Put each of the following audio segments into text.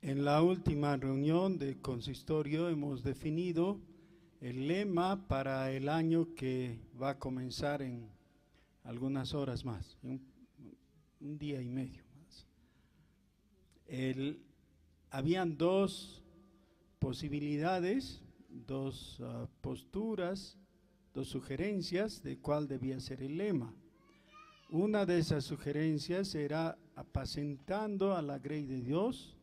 En la última reunión del consistorio hemos definido el lema para el año que va a comenzar en algunas horas más, un día y medio más. Habían dos posibilidades, dos posturas, dos sugerencias de cuál debía ser el lema. Una de esas sugerencias era apacentando a la grey de Dios,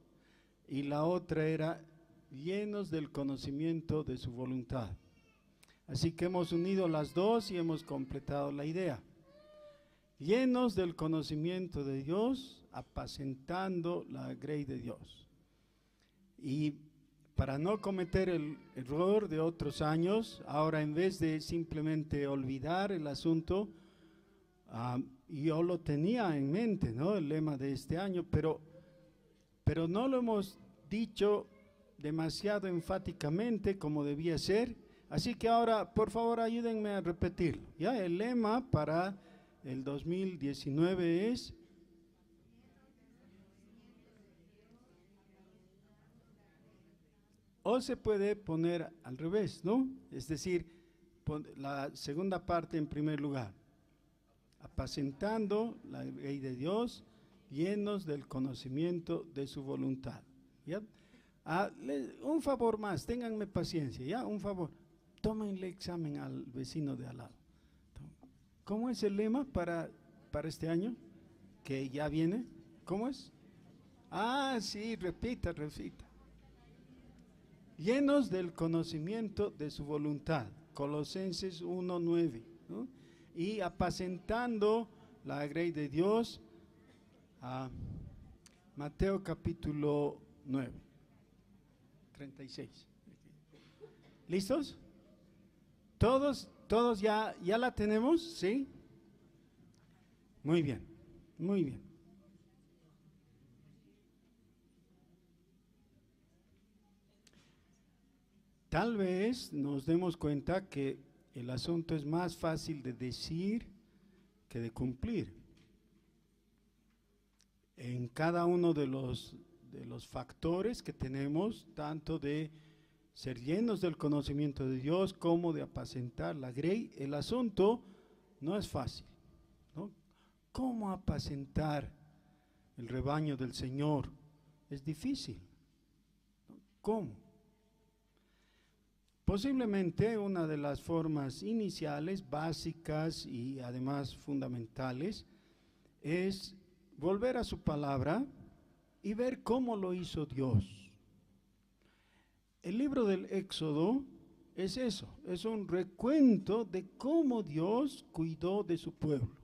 y la otra era llenos del conocimiento de su voluntad. Así que hemos unido las dos y hemos completado la idea. Llenos del conocimiento de Dios, apacentando la grey de Dios. Y para no cometer el error de otros años, ahora en vez de simplemente olvidar el asunto, yo lo tenía en mente, ¿no? El lema de este año, pero no lo hemos dicho demasiado enfáticamente como debía ser, así que ahora por favor ayúdenme a repetirlo. Ya, el lema para el 2019 es: o se puede poner al revés, ¿no? Es decir, la segunda parte en primer lugar, apacentando la ley de Dios, llenos del conocimiento de su voluntad. ¿Ya? Un favor más, ténganme paciencia, ¿ya? Un favor, tómenle examen al vecino de al lado. ¿Cómo es el lema para este año que ya viene? ¿Cómo es? Sí, repita. Llenos del conocimiento de su voluntad, Colosenses 1:9, ¿no? Y apacentando la grey de Dios, Mateo capítulo 9, 36. ¿Listos? ¿Todos ya la tenemos? ¿Sí? Muy bien. Tal vez nos demos cuenta que el asunto es más fácil de decir que de cumplir. En cada uno de los factores que tenemos, tanto de ser llenos del conocimiento de Dios como de apacentar la grey, el asunto no es fácil, ¿no? ¿Cómo apacentar el rebaño del Señor? Es difícil, ¿no? ¿Cómo? Posiblemente una de las formas iniciales, básicas y además fundamentales es volver a su palabra y ver cómo lo hizo Dios. El libro del Éxodo es eso, es un recuento de cómo Dios cuidó de su pueblo.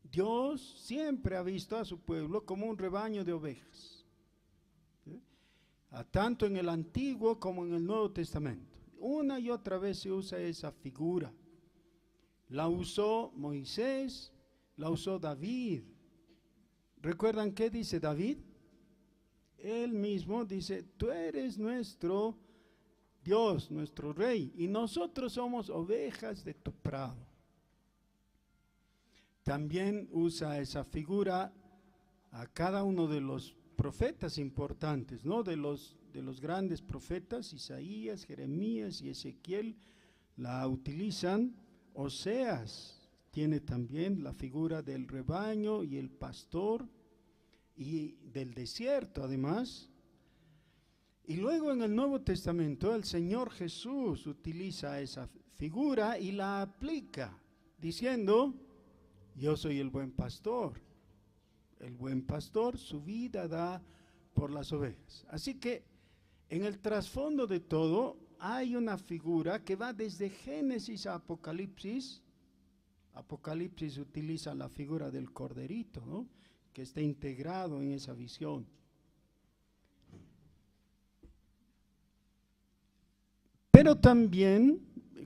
Dios siempre ha visto a su pueblo como un rebaño de ovejas, ¿sí? Tanto en el Antiguo como en el Nuevo Testamento. Una y otra vez se usa esa figura. La usó Moisés, la usó David. ¿Recuerdan qué dice David? Él mismo dice: tú eres nuestro Dios, nuestro Rey, y nosotros somos ovejas de tu prado. También usa esa figura a cada uno de los profetas importantes, ¿no? De los grandes profetas, Isaías, Jeremías y Ezequiel la utilizan. Oseas tiene también la figura del rebaño y el pastor y del desierto además. Y luego en el Nuevo Testamento el Señor Jesús utiliza esa figura y la aplica diciendo: yo soy el buen pastor. El buen pastor su vida da por las ovejas. Así que en el trasfondo de todo hay una figura que va desde Génesis a Apocalipsis. Apocalipsis utiliza la figura del corderito, ¿no?, que está integrado en esa visión. Pero también,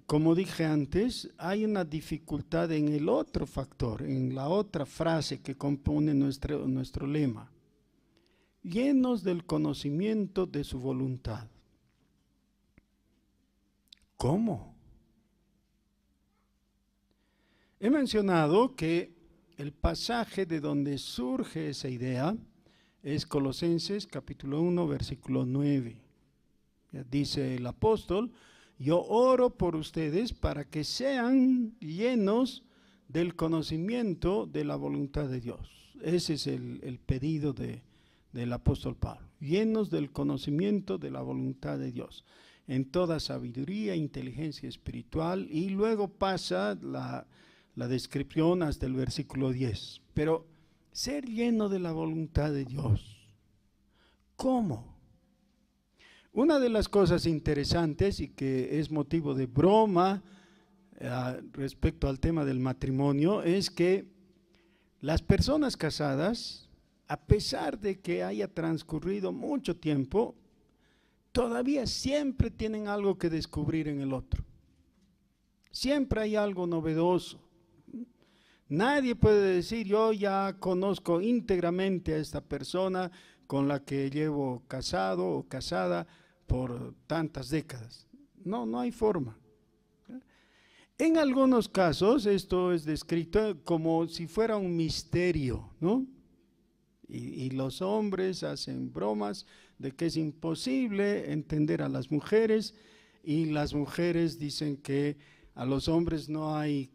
como dije antes, hay una dificultad en el otro factor, en la otra frase que compone nuestro lema: llenos del conocimiento de su voluntad. ¿Cómo? He mencionado que el pasaje de donde surge esa idea es Colosenses capítulo 1, versículo 9. Ya dice el apóstol: yo oro por ustedes para que sean llenos del conocimiento de la voluntad de Dios. Ese es el pedido del apóstol Pablo: llenos del conocimiento de la voluntad de Dios, en toda sabiduría, inteligencia espiritual, y luego pasa la descripción hasta el versículo 10. Pero ser lleno de la voluntad de Dios, ¿cómo? Una de las cosas interesantes y que es motivo de broma respecto al tema del matrimonio es que las personas casadas, a pesar de que haya transcurrido mucho tiempo, todavía siempre tienen algo que descubrir en el otro. Siempre hay algo novedoso. Nadie puede decir: yo ya conozco íntegramente a esta persona con la que llevo casado o casada por tantas décadas. No, no hay forma. En algunos casos esto es descrito como si fuera un misterio, ¿no? Y los hombres hacen bromas de que es imposible entender a las mujeres, y las mujeres dicen que a los hombres no hay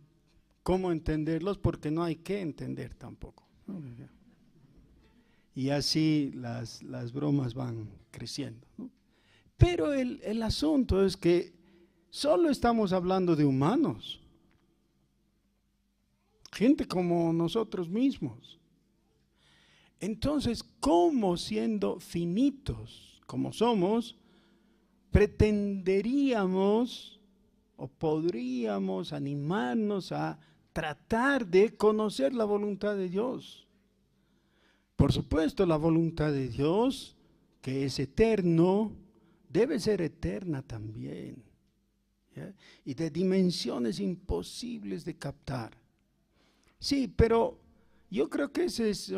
cómo entenderlos porque no hay que entender tampoco. Y así las bromas van creciendo, ¿no? Pero el asunto es que solo estamos hablando de humanos, gente como nosotros mismos. Entonces, ¿cómo, siendo finitos como somos, pretenderíamos o podríamos animarnos a tratar de conocer la voluntad de Dios? Por supuesto, la voluntad de Dios, que es eterno, debe ser eterna también, ¿ya? Y de dimensiones imposibles de captar. Sí, pero yo creo que ese es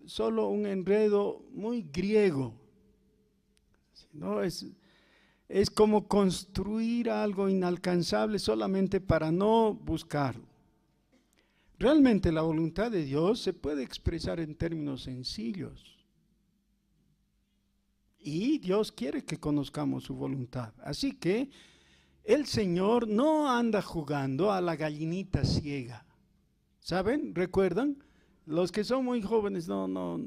solo un enredo muy griego, ¿no? Es como construir algo inalcanzable solamente para no buscarlo. Realmente la voluntad de Dios se puede expresar en términos sencillos. Y Dios quiere que conozcamos su voluntad. Así que el Señor no anda jugando a la gallinita ciega. ¿Saben? ¿Recuerdan? Los que son muy jóvenes no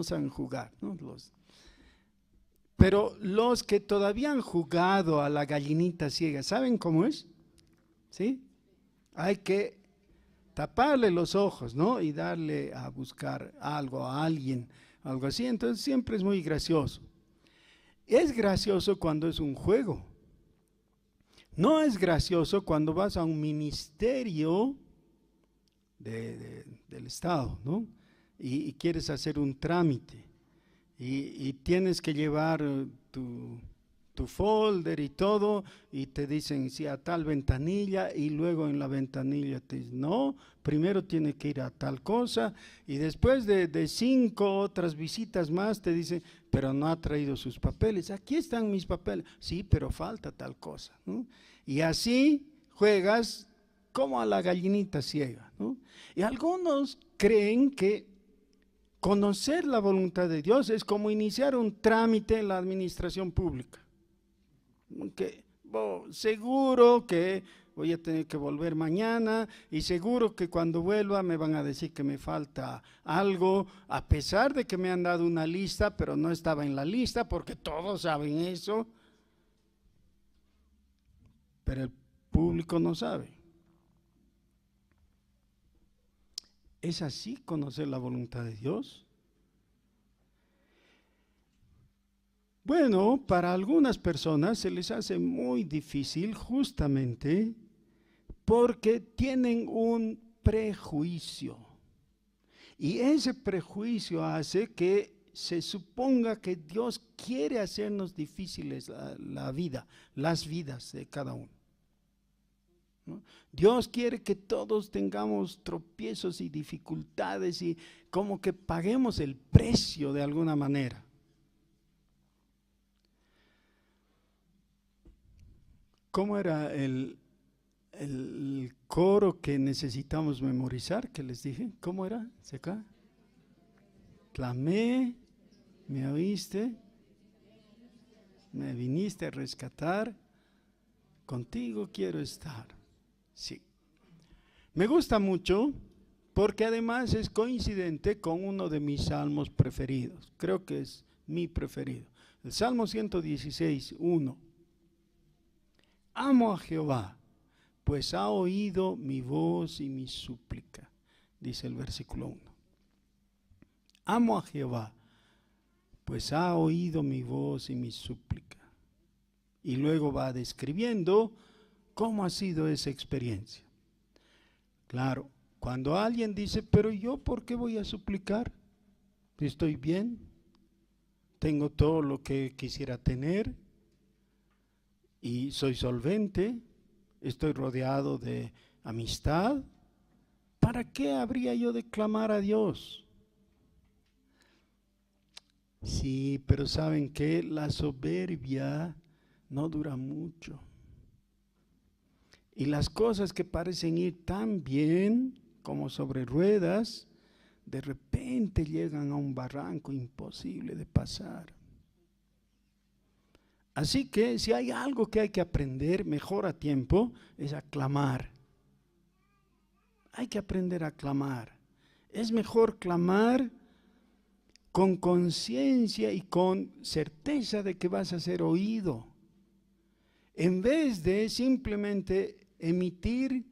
saben jugar, ¿no? Pero los que todavía han jugado a la gallinita ciega, ¿saben cómo es? ¿Sí? Hay que taparle los ojos, ¿no? Y darle a buscar algo, a alguien, algo así. Entonces siempre es muy gracioso. Es gracioso cuando es un juego. No es gracioso cuando vas a un ministerio del Estado, ¿no? Y quieres hacer un trámite y tienes que llevar tu folder y todo, y te dicen sí a tal ventanilla, y luego en la ventanilla te dicen no, primero tiene que ir a tal cosa, y después de 5 otras visitas más te dicen pero no ha traído sus papeles. Aquí están mis papeles. Sí, pero falta tal cosa, ¿no? Y así juegas como a la gallinita ciega, ¿no? Y algunos creen que conocer la voluntad de Dios es como iniciar un trámite en la administración pública. Que, seguro que voy a tener que volver mañana, y seguro que cuando vuelva me van a decir que me falta algo, a pesar de que me han dado una lista, pero no estaba en la lista, porque todos saben eso. Pero el público no sabe. ¿Es así conocer la voluntad de Dios? Bueno, para algunas personas se les hace muy difícil justamente porque tienen un prejuicio. Y ese prejuicio hace que se suponga que Dios quiere hacernos difíciles la vida, las vidas de cada uno, ¿no? Dios quiere que todos tengamos tropiezos y dificultades y como que paguemos el precio de alguna manera. ¿Cómo era el coro que necesitamos memorizar, que les dije? ¿Cómo era? ¿Se acá? Clamé, ¿Me oíste? Me viniste a rescatar. Contigo quiero estar. Sí. Me gusta mucho porque además es coincidente con uno de mis salmos preferidos. Creo que es mi preferido. El Salmo 116, 1. Amo a Jehová, pues ha oído mi voz y mi súplica, dice el versículo 1. Amo a Jehová, pues ha oído mi voz y mi súplica. Y luego va describiendo cómo ha sido esa experiencia. Claro, cuando alguien dice, pero yo ¿por qué voy a suplicar? Estoy bien, tengo todo lo que quisiera tener y soy solvente, estoy rodeado de amistad. ¿Para qué habría yo de clamar a Dios? Sí, pero ¿saben qué? La soberbia no dura mucho. Y las cosas que parecen ir tan bien como sobre ruedas, de repente llegan a un barranco imposible de pasar. Así que si hay algo que hay que aprender mejor a tiempo, es a clamar. Hay que aprender a clamar. Es mejor clamar con conciencia y con certeza de que vas a ser oído, en vez de simplemente emitir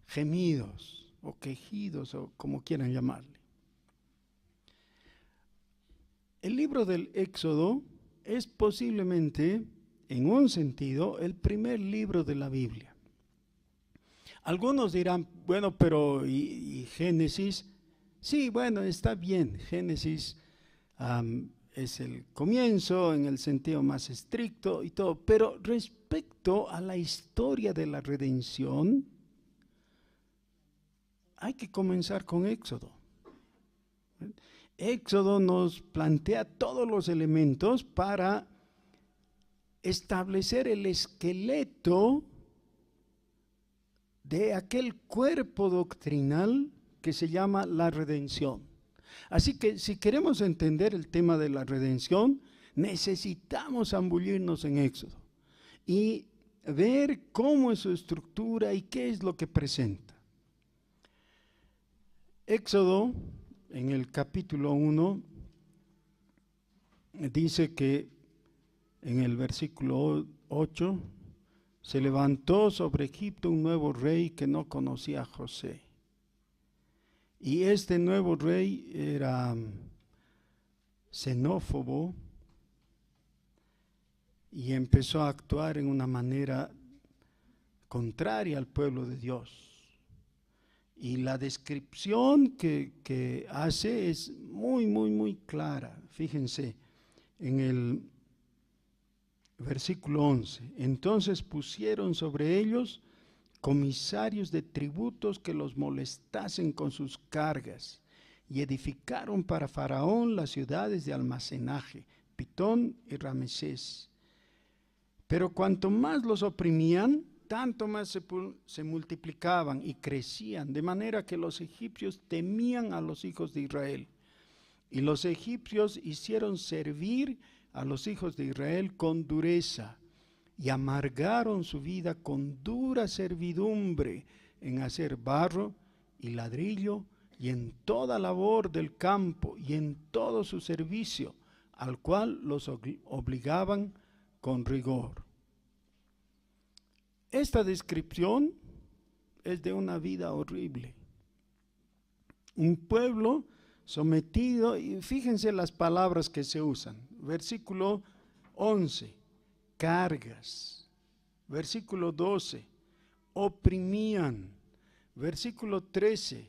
gemidos o quejidos o como quieran llamarle. El libro del Éxodo es posiblemente, en un sentido, el primer libro de la Biblia. Algunos dirán, bueno, pero ¿y Génesis? Sí, bueno, está bien. Génesis es el comienzo en el sentido más estricto y todo, pero respecto a la historia de la redención, hay que comenzar con Éxodo. Éxodo nos plantea todos los elementos para establecer el esqueleto de aquel cuerpo doctrinal que se llama la redención. Así que si queremos entender el tema de la redención, necesitamos zambullirnos en Éxodo y ver cómo es su estructura y qué es lo que presenta. Éxodo, en el capítulo 1, dice que en el versículo 8, se levantó sobre Egipto un nuevo rey que no conocía a José. Y este nuevo rey era xenófobo y empezó a actuar en una manera contraria al pueblo de Dios. Y la descripción que hace es muy clara. Fíjense, en el versículo 11, entonces pusieron sobre ellos comisarios de tributos que los molestasen con sus cargas, y edificaron para Faraón las ciudades de almacenaje, Pitón y Ramesés. Pero cuanto más los oprimían, tanto más se multiplicaban y crecían, de manera que los egipcios temían a los hijos de Israel. Y los egipcios hicieron servir a los hijos de Israel con dureza, y amargaron su vida con dura servidumbre en hacer barro y ladrillo, y en toda labor del campo, y en todo su servicio, al cual los obligaban con rigor. Esta descripción es de una vida horrible. Un pueblo sometido, y fíjense las palabras que se usan. Versículo 11, cargas. Versículo 12, oprimían. Versículo 13,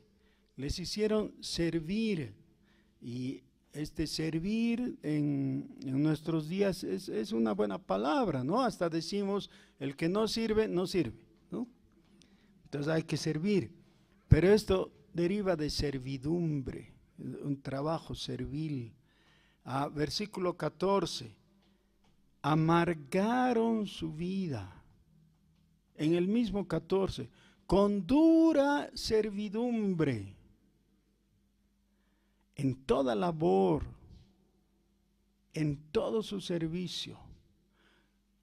les hicieron servir. Y este servir en nuestros días es una buena palabra, ¿no? Hasta decimos, el que no sirve, no sirve, ¿no? Entonces hay que servir. Pero esto deriva de servidumbre, un trabajo servil. Versículo 14, amargaron su vida. En el mismo 14, con dura servidumbre, en toda labor en todo su servicio,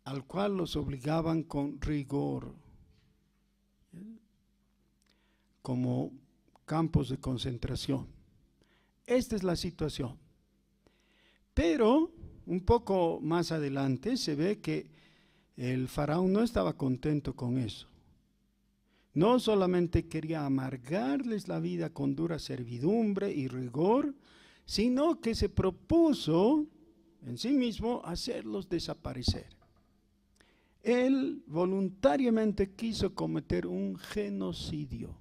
al cual los obligaban con rigor, como campos de concentración. Esta es la situación. Pero un poco más adelante se ve que el faraón no estaba contento con eso. No solamente quería amargarles la vida con dura servidumbre y rigor, sino que se propuso en sí mismo hacerlos desaparecer. Él voluntariamente quiso cometer un genocidio.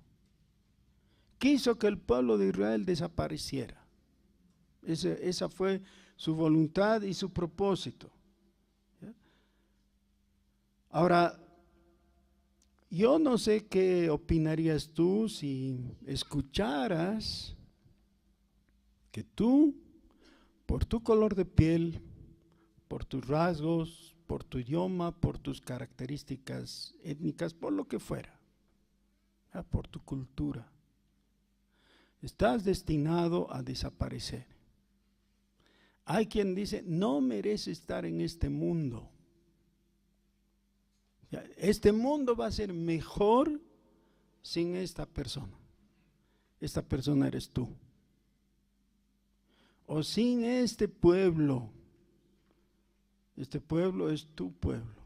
Quiso que el pueblo de Israel desapareciera. Esa fue su voluntad y su propósito. Ahora, yo no sé qué opinarías tú si escucharas que tú, por tu color de piel, por tus rasgos, por tu idioma, por tus características étnicas, por lo que fuera, por tu cultura, estás destinado a desaparecer. Hay quien dice, no merece estar en este mundo. Este mundo va a ser mejor sin esta persona. Esta persona eres tú. O sin este pueblo. Este pueblo es tu pueblo.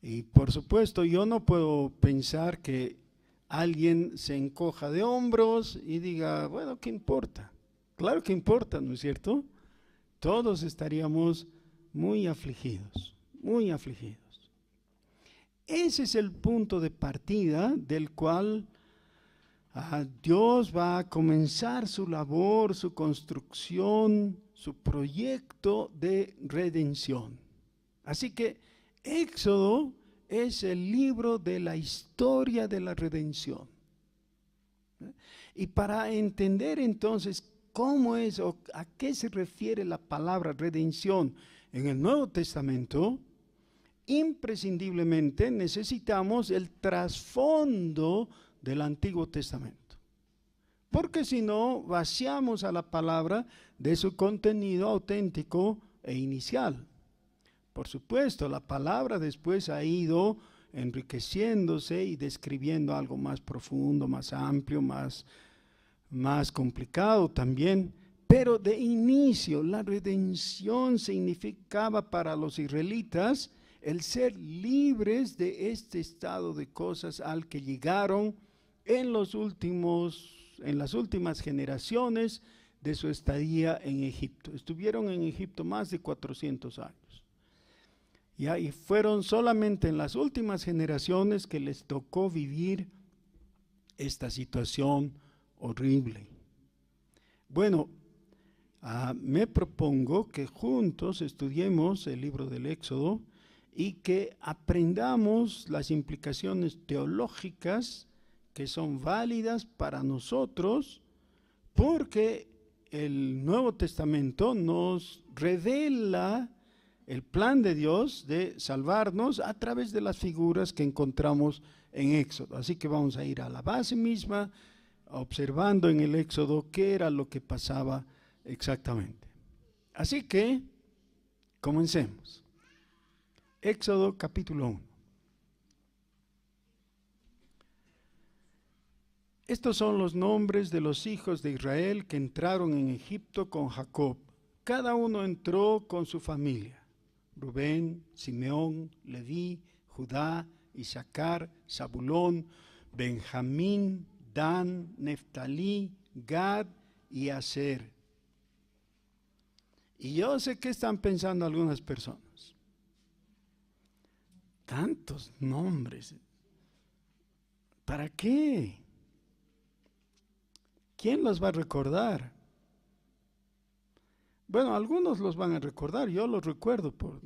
Y por supuesto, yo no puedo pensar que alguien se encoja de hombros y diga, bueno, ¿qué importa? Claro que importa, ¿no es cierto? Todos estaríamos muy afligidos, muy afligidos. Ese es el punto de partida del cual Dios va a comenzar su labor, su construcción, su proyecto de redención. Así que Éxodo es el libro de la historia de la redención. Y para entender entonces cómo es o a qué se refiere la palabra redención en el Nuevo Testamento, imprescindiblemente necesitamos el trasfondo del Antiguo Testamento. Porque si no, vaciamos a la palabra de su contenido auténtico e inicial. Por supuesto, la palabra después ha ido enriqueciéndose y describiendo algo más profundo, más amplio, más complicado también, pero de inicio la redención significaba para los israelitas el ser libres de este estado de cosas al que llegaron en las últimas generaciones de su estadía en Egipto. Estuvieron en Egipto más de 400 años. Y fueron solamente en las últimas generaciones que les tocó vivir esta situación horrible. Bueno, me propongo que juntos estudiemos el libro del Éxodo y que aprendamos las implicaciones teológicas que son válidas para nosotros, porque el Nuevo Testamento nos revela el plan de Dios de salvarnos a través de las figuras que encontramos en Éxodo. Así que vamos a ir a la base misma, observando en el Éxodo qué era lo que pasaba exactamente. Así que, comencemos. Éxodo capítulo 1. Estos son los nombres de los hijos de Israel que entraron en Egipto con Jacob. Cada uno entró con su familia. Rubén, Simeón, Leví, Judá, Isaacar, Zabulón, Benjamín, Dan, Neftalí, Gad y Aser. Y yo sé que están pensando algunas personas. Tantos nombres. ¿Para qué? ¿Quién los va a recordar? Bueno, algunos los van a recordar, yo los recuerdo, por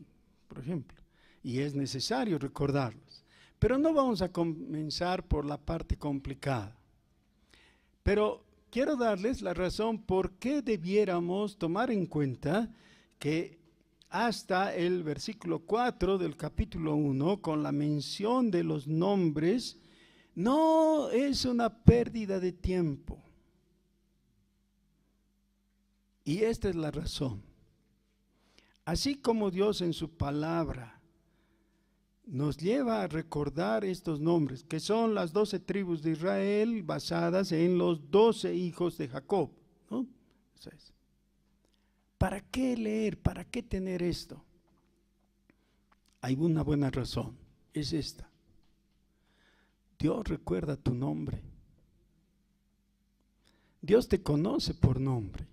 ejemplo, y es necesario recordarlos. Pero no vamos a comenzar por la parte complicada. Pero quiero darles la razón por qué debiéramos tomar en cuenta que hasta el versículo 4 del capítulo 1, con la mención de los nombres, no es una pérdida de tiempo. Y esta es la razón. Así como Dios en su palabra nos lleva a recordar estos nombres, que son las 12 tribus de Israel basadas en los 12 hijos de Jacob, ¿no? Entonces, ¿para qué leer? ¿Para qué tener esto? Hay una buena razón, es esta. Dios recuerda tu nombre. Dios te conoce por nombre.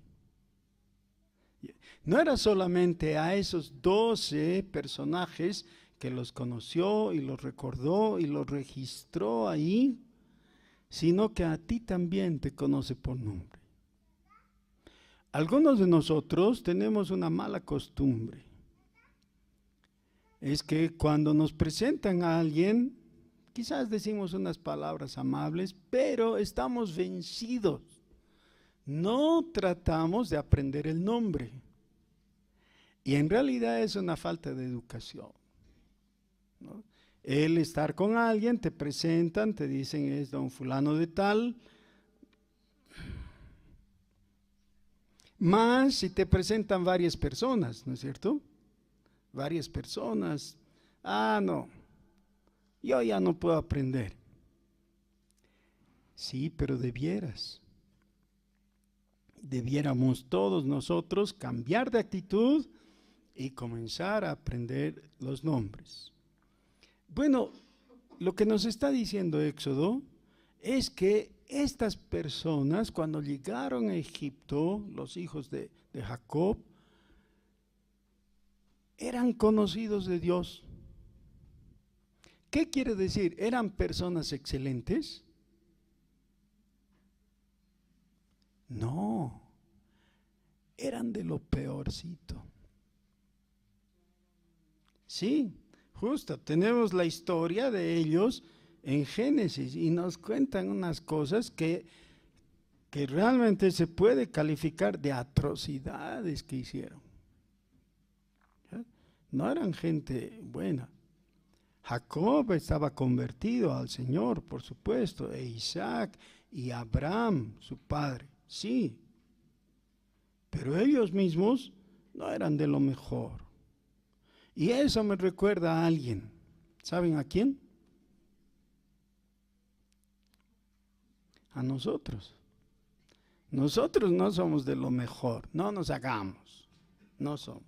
No era solamente a esos 12 personajes que los conoció y los recordó y los registró ahí, sino que a ti también te conoce por nombre. Algunos de nosotros tenemos una mala costumbre. Es que cuando nos presentan a alguien, quizás decimos unas palabras amables, pero estamos vencidos. No tratamos de aprender el nombre. Y en realidad es una falta de educación, ¿no? El estar con alguien, te presentan, te dicen es don fulano de tal, más si te presentan varias personas, ¿no es cierto? Varias personas, no, yo ya no puedo aprender. Sí, pero debiéramos todos nosotros cambiar de actitud y comenzar a aprender los nombres. Bueno, lo que nos está diciendo Éxodo es que estas personas, cuando llegaron a Egipto, los hijos de Jacob, eran conocidos de Dios. ¿Qué quiere decir? ¿Eran personas excelentes? No, eran de lo peorcito. Sí, justo, tenemos la historia de ellos en Génesis y nos cuentan unas cosas que realmente se puede calificar de atrocidades que hicieron. ¿Ya? No eran gente buena. Jacob estaba convertido al Señor, por supuesto, e Isaac y Abraham, su padre, sí. Pero ellos mismos no eran de lo mejor. Y eso me recuerda a alguien. ¿Saben a quién? A nosotros. Nosotros no somos de lo mejor, no nos hagamos, no somos.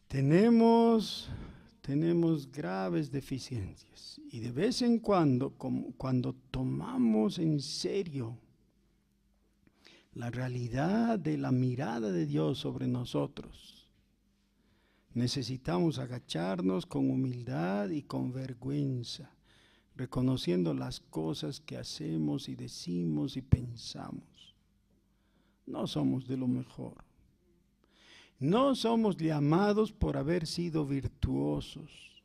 Tenemos graves deficiencias y de vez en cuando, cuando tomamos en serio la realidad de la mirada de Dios sobre nosotros, necesitamos agacharnos con humildad y con vergüenza, reconociendo las cosas que hacemos y decimos y pensamos. No somos de lo mejor. No somos llamados por haber sido virtuosos.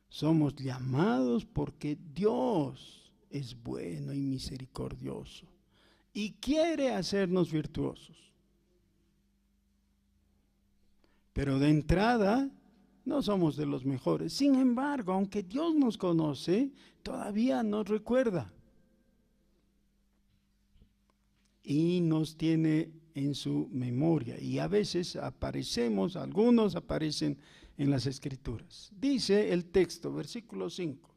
Somos llamados porque Dios es bueno y misericordioso y quiere hacernos virtuosos. Pero de entrada no somos de los mejores. Sin embargo, aunque Dios nos conoce, todavía nos recuerda y nos tiene en su memoria. Y a veces algunos aparecen en las Escrituras. Dice el texto, versículo 5.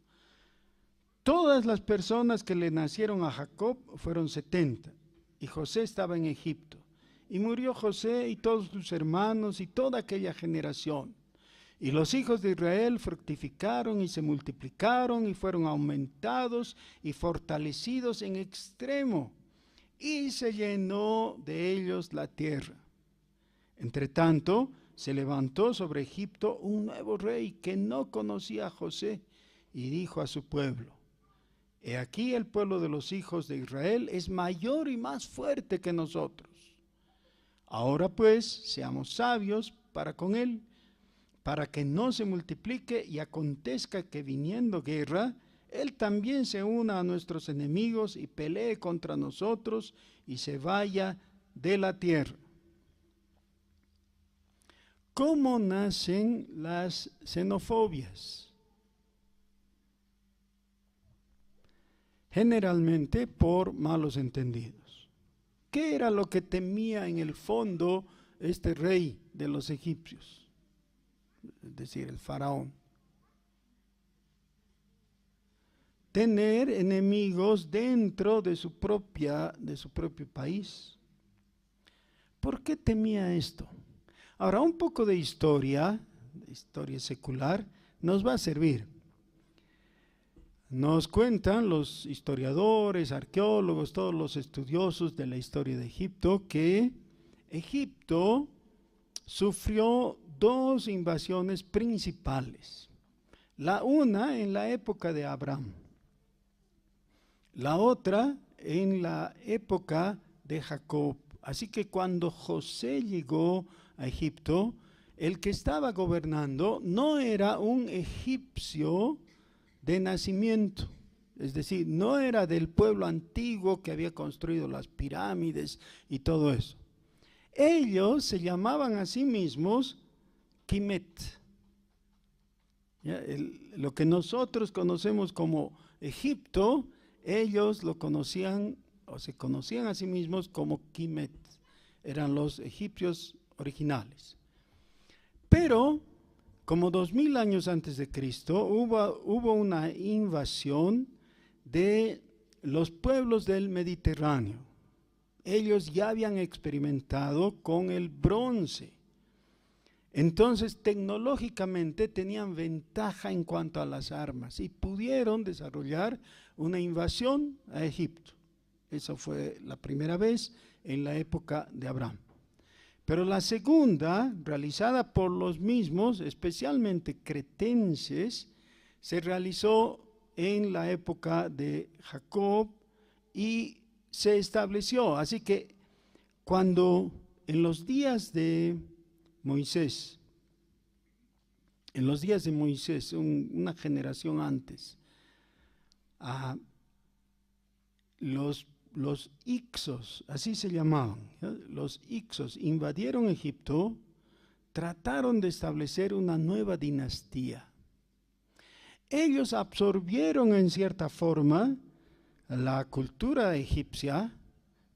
Todas las personas que le nacieron a Jacob fueron 70, y José estaba en Egipto. Y murió José y todos sus hermanos y toda aquella generación. Y los hijos de Israel fructificaron y se multiplicaron y fueron aumentados y fortalecidos en extremo. Y se llenó de ellos la tierra. Entre tanto, se levantó sobre Egipto un nuevo rey que no conocía a José y dijo a su pueblo: He aquí el pueblo de los hijos de Israel es mayor y más fuerte que nosotros. Ahora pues, seamos sabios para con él, para que no se multiplique y acontezca que viniendo guerra, él también se una a nuestros enemigos y pelee contra nosotros y se vaya de la tierra. ¿Cómo nacen las xenofobias? generalmente por malos entendidos. ¿Qué era lo que temía en el fondo este rey de los egipcios? Es decir, el faraón. Tener enemigos dentro de su propio país. ¿Por qué temía esto? Ahora, un poco de historia secular, nos va a servir. Nos cuentan los historiadores, arqueólogos, todos los estudiosos de la historia de Egipto, que Egipto sufrió dos invasiones principales. La una en la época de Abraham, la otra en la época de Jacob. Así que cuando José llegó a Egipto, el que estaba gobernando no era un egipcio de nacimiento, es decir, no era del pueblo antiguo que había construido las pirámides y todo eso. Ellos se llamaban a sí mismos Kemet. Lo que nosotros conocemos como Egipto, ellos lo conocían o se conocían a sí mismos como Kemet. Eran los egipcios originales. Pero, como 2000 años antes de Cristo, hubo una invasión de los pueblos del Mediterráneo. Ellos ya habían experimentado con el bronce. Entonces, tecnológicamente tenían ventaja en cuanto a las armas y pudieron desarrollar una invasión a Egipto. Eso fue la primera vez en la época de Abraham. Pero la segunda, realizada por los mismos, especialmente cretenses, se realizó en la época de Jacob y se estableció. Así que cuando en los días de Moisés, una generación antes, los Hicsos, así se llamaban, los Hicsos invadieron Egipto, trataron de establecer una nueva dinastía. Ellos absorbieron en cierta forma la cultura egipcia,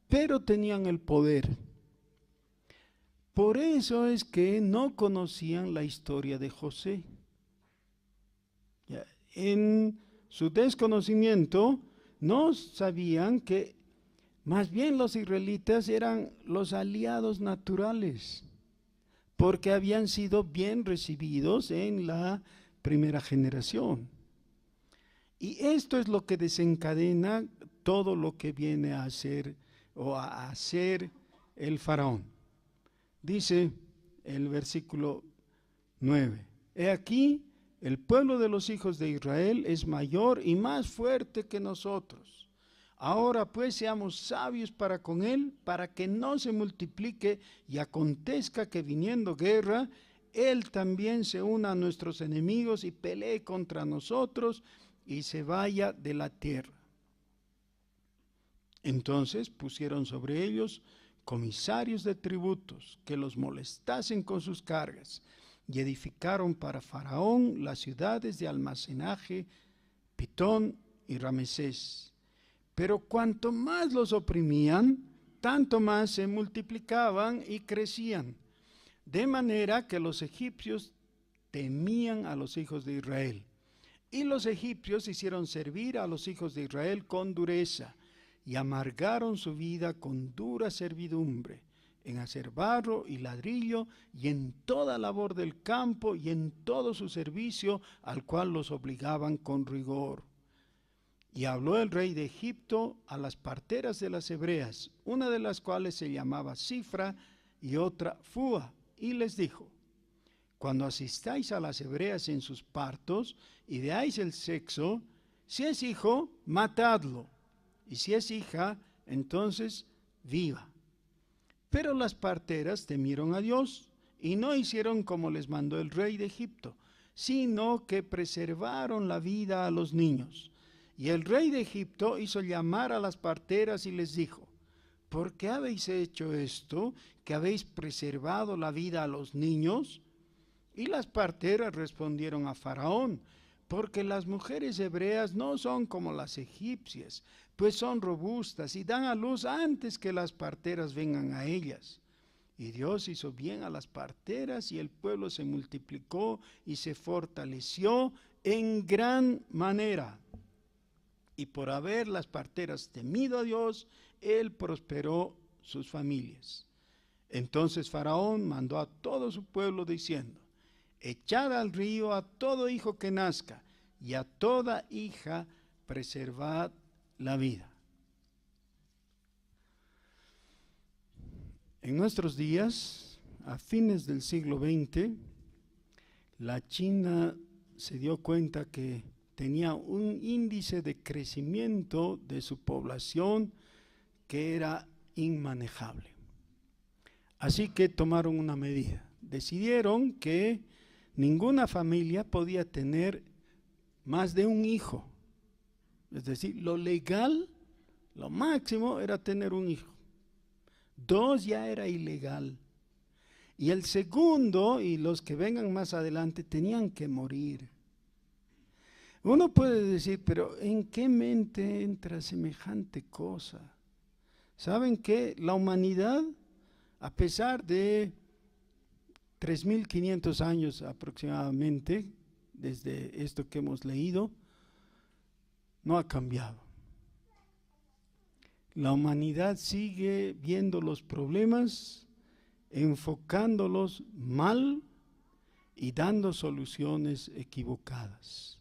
pero tenían el poder. Por eso es que no conocían la historia de José. En su desconocimiento no sabían que más bien los israelitas eran los aliados naturales, porque habían sido bien recibidos en la primera generación. Y esto es lo que desencadena todo lo que viene a hacer el faraón. Dice el versículo 9: He aquí, el pueblo de los hijos de Israel es mayor y más fuerte que nosotros. Ahora pues seamos sabios para con él, para que no se multiplique y acontezca que viniendo guerra, él también se una a nuestros enemigos y pelee contra nosotros y se vaya de la tierra. Entonces pusieron sobre ellos comisarios de tributos que los molestasen con sus cargas, y edificaron para Faraón las ciudades de almacenaje, Pitón y Ramesés. Pero cuanto más los oprimían, tanto más se multiplicaban y crecían, de manera que los egipcios temían a los hijos de Israel. Y los egipcios hicieron servir a los hijos de Israel con dureza, y amargaron su vida con dura servidumbre, en hacer barro y ladrillo, y en toda labor del campo, y en todo su servicio, al cual los obligaban con rigor. Y habló el rey de Egipto a las parteras de las hebreas, una de las cuales se llamaba Cifra y otra Fúa, y les dijo: Cuando asistáis a las hebreas en sus partos y veáis el sexo, si es hijo, matadlo, y si es hija, entonces viva. Pero las parteras temieron a Dios y no hicieron como les mandó el rey de Egipto, sino que preservaron la vida a los niños. Y el rey de Egipto hizo llamar a las parteras y les dijo: ¿Por qué habéis hecho esto, que habéis preservado la vida a los niños? Y las parteras respondieron a Faraón: porque las mujeres hebreas no son como las egipcias, pues son robustas y dan a luz antes que las parteras vengan a ellas. Y Dios hizo bien a las parteras y el pueblo se multiplicó y se fortaleció en gran manera. Y por haber las parteras temido a Dios, Él prosperó sus familias. Entonces Faraón mandó a todo su pueblo diciendo: echad al río a todo hijo que nazca, y a toda hija preservad la vida. En nuestros días, a fines del siglo XX, la China se dio cuenta que tenía un índice de crecimiento de su población que era inmanejable. Así que tomaron una medida. Decidieron que ninguna familia podía tener más de un hijo. Es decir, lo legal, lo máximo era tener un hijo. 2 ya era ilegal. Y el segundo y los que vengan más adelante tenían que morir. Uno puede decir, pero ¿en qué mente entra semejante cosa? ¿Saben qué? La humanidad, a pesar de 3.500 años aproximadamente, desde esto que hemos leído, no ha cambiado. La humanidad sigue viendo los problemas, enfocándolos mal y dando soluciones equivocadas.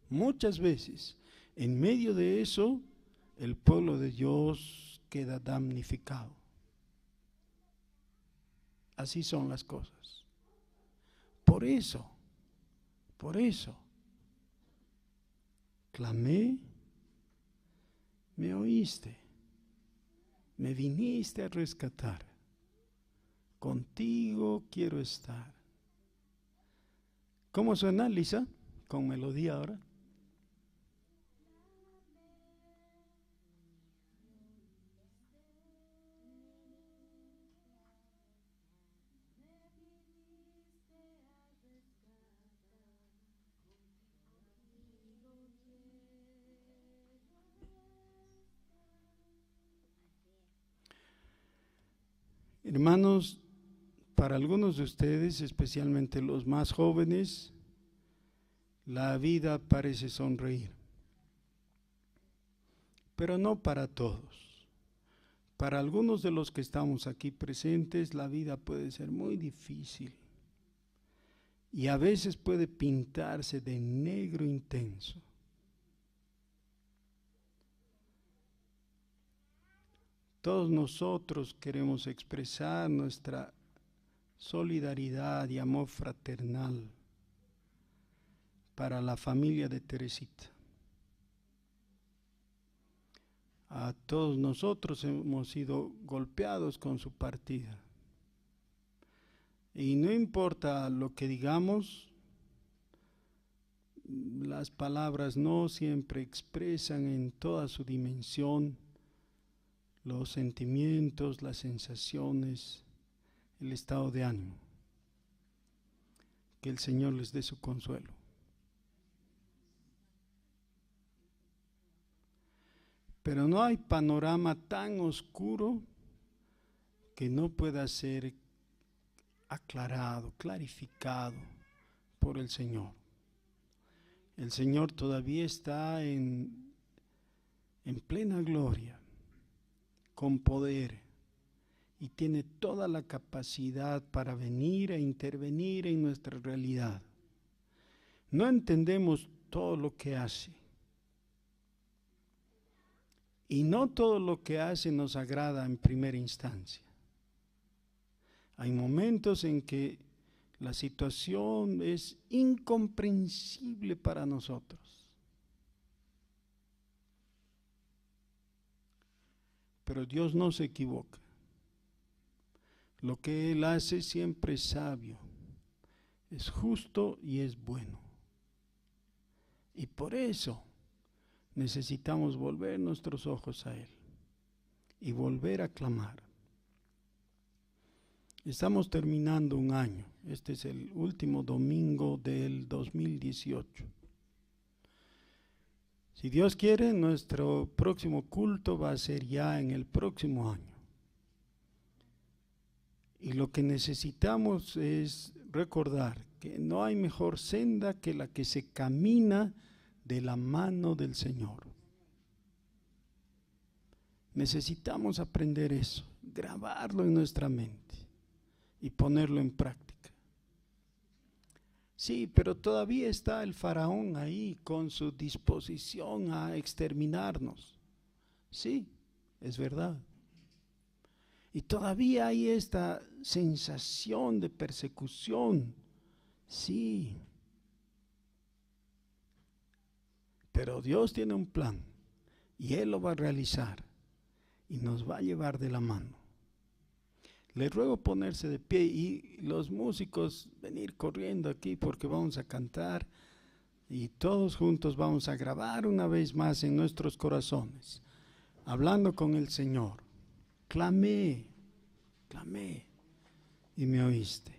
Muchas veces, en medio de eso, el pueblo de Dios queda damnificado. Así son las cosas. Por eso, clamé, me oíste, me viniste a rescatar. Contigo quiero estar. ¿Cómo suena, Lisa? Con melodía ahora. Hermanos, para algunos de ustedes, especialmente los más jóvenes, la vida parece sonreír, pero no para todos. Para algunos de los que estamos aquí presentes, la vida puede ser muy difícil y a veces puede pintarse de negro intenso. Todos nosotros queremos expresar nuestra solidaridad y amor fraternal para la familia de Teresita. A todos nosotros hemos sido golpeados con su partida. Y no importa lo que digamos, las palabras no siempre expresan en toda su dimensión los sentimientos, las sensaciones, el estado de ánimo. Que el Señor les dé su consuelo. Pero no hay panorama tan oscuro que no pueda ser aclarado, clarificado por el Señor. El Señor todavía está en plena gloria, con poder, y tiene toda la capacidad para venir e intervenir en nuestra realidad. No entendemos todo lo que hace, y no todo lo que hace nos agrada en primera instancia. Hay momentos en que la situación es incomprensible para nosotros. Pero Dios no se equivoca. Lo que Él hace siempre es sabio, es justo y es bueno. Y por eso necesitamos volver nuestros ojos a Él y volver a clamar. Estamos terminando un año. Este es el último domingo del 2018. Si Dios quiere, nuestro próximo culto va a ser ya en el próximo año. Y lo que necesitamos es recordar que no hay mejor senda que la que se camina de la mano del Señor. Necesitamos aprender eso, grabarlo en nuestra mente y ponerlo en práctica. Sí, pero todavía está el faraón ahí con su disposición a exterminarnos. Sí, es verdad. Y todavía hay esta sensación de persecución. Sí. Pero Dios tiene un plan y Él lo va a realizar y nos va a llevar de la mano. Les ruego ponerse de pie y los músicos venir corriendo aquí porque vamos a cantar y todos juntos vamos a grabar una vez más en nuestros corazones, hablando con el Señor. Clamé, clamé y me oíste.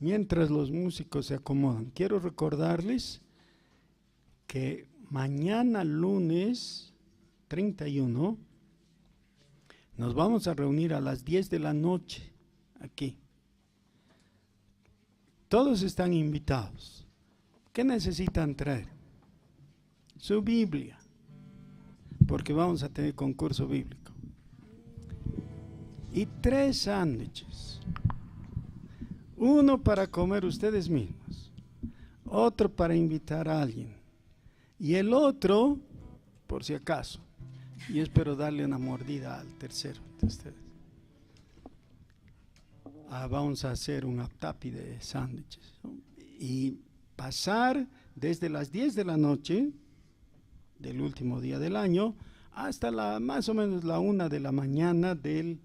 Mientras los músicos se acomodan, quiero recordarles que mañana lunes 31 nos vamos a reunir a las 10 de la noche aquí. Todos están invitados. ¿Qué necesitan traer? Su Biblia, porque vamos a tener concurso bíblico. Y 3 sándwiches. Uno para comer ustedes mismos, otro para invitar a alguien y el otro, por si acaso, y espero darle una mordida al tercero de ustedes. Vamos a hacer un aptapi de sándwiches, ¿no? Y pasar desde las 10 de la noche del último día del año hasta más o menos la 1 de la mañana del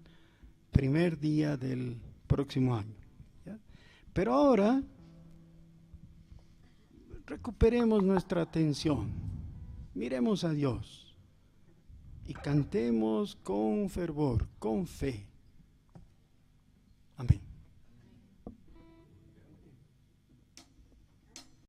primer día del próximo año. Pero ahora recuperemos nuestra atención, miremos a Dios y cantemos con fervor, con fe.